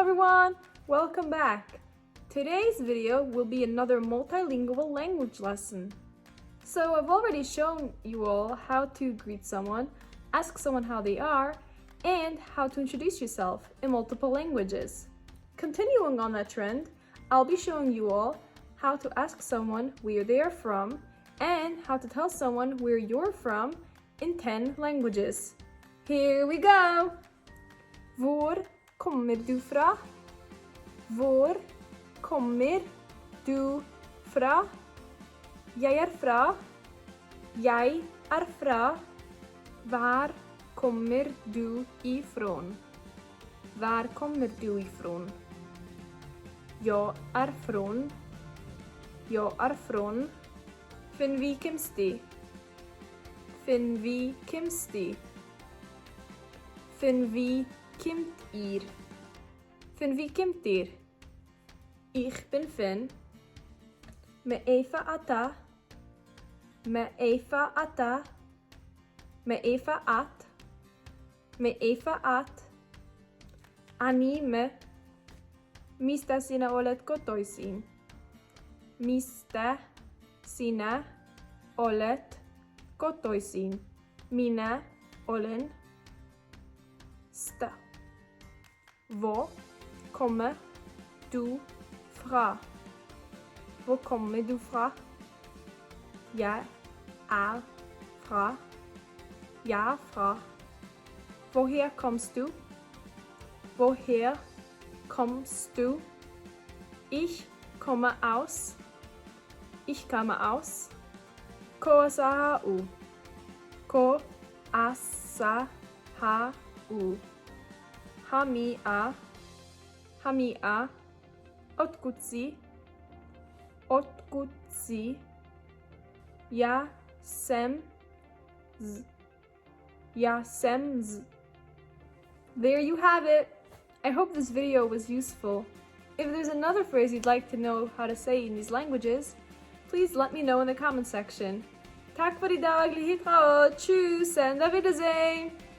everyone, welcome back. Today's video will be another multilingual language lesson. So I've already shown you all how to greet someone, ask someone how they are, and how to introduce yourself in multiple languages. Continuing on that trend, I'll be showing you all how to ask someone where they are from and how to tell someone where you're from in 10 languages. Here we go! Hvor kommer du fra? Hvor kommer du fra? Jeg er fra. Jeg er fra. Hvor kommer du ifrån? Hvor kommer du ifrån? Jag är från. Jag är från. Finvi kemsti. Finvi kemsti. Finvi kemtir. Finvi kemtir. Ich bin Finn. מאיפה אתה? מאיפה אתה? מאיפה את? מאיפה את? אני mistä sinä olet kotoisin? Mistä sinä olet kotoisin? Minä olen stä. Hvor kommer du fra? Hvor kommer du fra? Jeg er fra. Jeg er fra. Woher kommst du? Woher kommst du? Ich komme aus. Ich komme aus. Kotoisin. Kotoisin. Minä. Minä. Odkud jsem. Jsem. There you have it. I hope this video was useful. If there's another phrase you'd like to know how to say in these languages, please let me know in the comment section. Tack för idag, hit och tschüss and auf Wiedersehen!